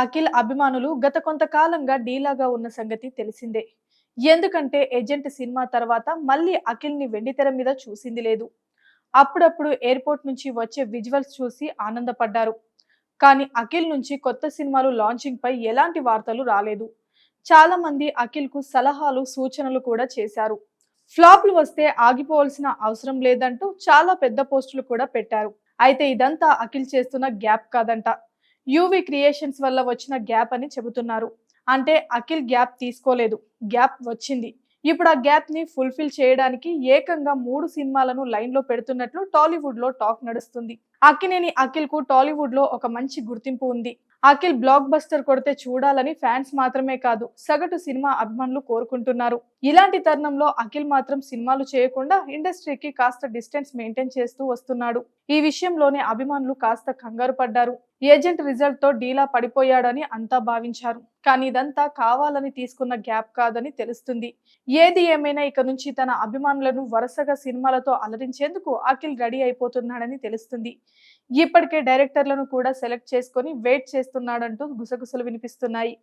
అఖిల్ అభిమానులు గత కొంతకాలంగా డీలాగా ఉన్న సంగతి తెలిసిందే. ఎందుకంటే ఏజెంట్ సినిమా తర్వాత మళ్ళీ అఖిల్ ని వెండితెర మీద చూసింది లేదు. అప్పుడప్పుడు ఎయిర్పోర్ట్ నుంచి వచ్చే విజువల్స్ చూసి ఆనందపడ్డారు. కానీ అఖిల్ నుంచి కొత్త సినిమాలు లాంచింగ్ పై ఎలాంటి వార్తలు రాలేదు. చాలా మంది అఖిల్ కు సలహాలు సూచనలు కూడా చేశారు. ఫ్లాప్లు వస్తే ఆగిపోవాల్సిన అవసరం లేదంటూ చాలా పెద్ద పోస్టులు కూడా పెట్టారు. అయితే ఇదంతా అఖిల్ చేస్తున్న గ్యాప్ కాదంట. యూవీ క్రియేషన్స్ వల్ల వచ్చిన గ్యాప్ అని చెబుతున్నారు. అంటే అఖిల్ గ్యాప్ తీసుకోలేదు, గ్యాప్ వచ్చింది. ఇప్పుడు ఆ గ్యాప్ ని ఫుల్ఫిల్ చేయడానికి ఏకంగా 3 సినిమాలను లైన్ లో పెడుతున్నట్లు టాలీవుడ్ లో టాక్ నడుస్తుంది. అక్కినేని అఖిల్ కు టాలీవుడ్ లో ఒక మంచి గుర్తింపు ఉంది. అఖిల్ బ్లాక్ బస్టర్ కొడితే చూడాలని ఫ్యాన్స్ మాత్రమే కాదు, సగటు సినిమా అభిమానులు కోరుకుంటున్నారు. ఇలాంటి తరుణంలో అఖిల్ మాత్రం సినిమాలు చేయకుండా ఇండస్ట్రీకి కాస్త డిస్టెన్స్ మెయింటైన్ చేస్తూ వస్తున్నాడు. ఈ విషయంలోనే అభిమానులు కాస్త కంగారు పడ్డారు. ఏజెంట్ రిజల్ట్ తో డీలా పడిపోయాడని అంతా భావించారు. కానీ ఇదంతా కావాలని తీసుకున్న గ్యాప్ కాదని తెలుస్తుంది. ఏది ఏమైనా ఇక నుంచి తన అభిమానులను వరుసగా సినిమాలతో అలరించేందుకు అఖిల్ రెడీ అయిపోతున్నాడని తెలుస్తుంది. ఇప్పటికే డైరెక్టర్లను కూడా సెలెక్ట్ చేసుకొని వెయిట్ చేస్తున్నాడంటూ గుసగుసలు వినిపిస్తున్నాయి.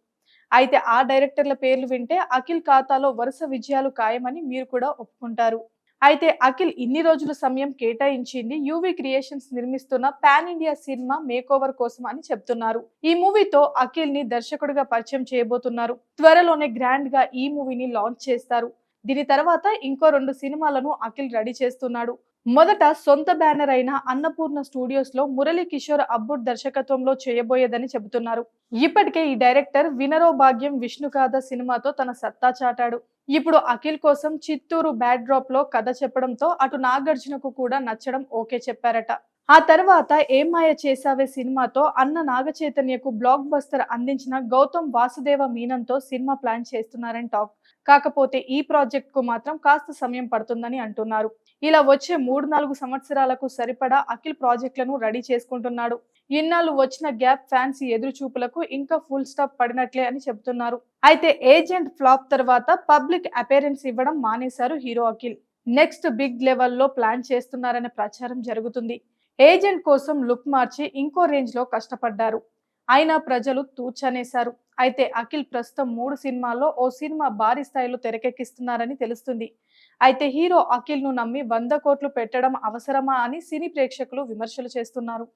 అయితే ఆ డైరెక్టర్ల పేర్లు వింటే అఖిల్ ఖాతాలో వరుస విజయాలు ఖాయమని మీరు కూడా ఒప్పుకుంటారు. అయితే అఖిల్ ఇన్ని రోజులు సమయం కేటాయించింది యూవీ క్రియేషన్స్ నిర్మిస్తున్న పాన్ ఇండియా సినిమా మేకోవర్ కోసం అని చెప్తున్నారు. ఈ మూవీతో అఖిల్ ని దర్శకుడిగా పరిచయం చేయబోతున్నారు. త్వరలోనే గ్రాండ్ గా ఈ మూవీని లాంచ్ చేస్తారు. దీని తర్వాత ఇంకో 2 సినిమాలను అఖిల్ రెడీ చేస్తున్నాడు. మొదట సొంత బ్యానర్ అయిన అన్నపూర్ణ స్టూడియోస్ లో మురళీ కిషోర్ అబ్బుడ్ దర్శకత్వంలో చేయబోయేదని చెబుతున్నారు. ఇప్పటికే ఈ డైరెక్టర్ వినరో భాగ్యం విష్ణుగాథ సినిమాతో తన సత్తా చాటాడు. ఇప్పుడు అఖిల్ కోసం చిత్తూరు బ్యాక్ డ్రాప్ లో కథ చెప్పడంతో అటు నాగార్జునకు కూడా నచ్చడం ఓకే చెప్పారట. ఆ తర్వాత ఏం మాయ చేసావే సినిమాతో అన్న నాగ చైతన్యకు బ్లాక్ బస్టర్ అందించిన గౌతమ్ వాసుదేవ మీనన్తో సినిమా ప్లాన్ చేస్తున్నారని టాక్. కాకపోతే ఈ ప్రాజెక్ట్ కు మాత్రం కాస్త సమయం పడుతుందని అంటున్నారు. ఇలా వచ్చే 3-4 సంవత్సరాలకు సరిపడా అఖిల్ ప్రాజెక్టులను రెడీ చేసుకుంటున్నాడు. ఇన్నాళ్ళు వచ్చిన గ్యాప్ ఫ్యాన్స్ ఎదురు చూపులకు ఇంకా ఫుల్ స్టాప్ పడినట్లే అని చెబుతున్నారు. అయితే ఏజెంట్ ఫ్లాప్ తర్వాత పబ్లిక్ అపీరెన్స్ ఇవ్వడం మానేశారు హీరో అఖిల్. నెక్స్ట్ బిగ్ లెవెల్లో ప్లాన్ చేస్తున్నారనే ప్రచారం జరుగుతుంది. ఏజెంట్ కోసం లుక్ మార్చి ఇంకో రేంజ్ లో కష్టపడ్డారు. అయినా ప్రజలు తూచనేశారు. అయితే అఖిల్ ప్రస్తుతం 3 సినిమాల్లో ఓ సినిమా భారీ స్థాయిలో తెరకెక్కిస్తున్నారని తెలుస్తుంది. అయితే హీరో అఖిల్ ను నమ్మి 100 కోట్లు పెట్టడం అవసరమా అని సినీ ప్రేక్షకులు విమర్శలు చేస్తున్నారు.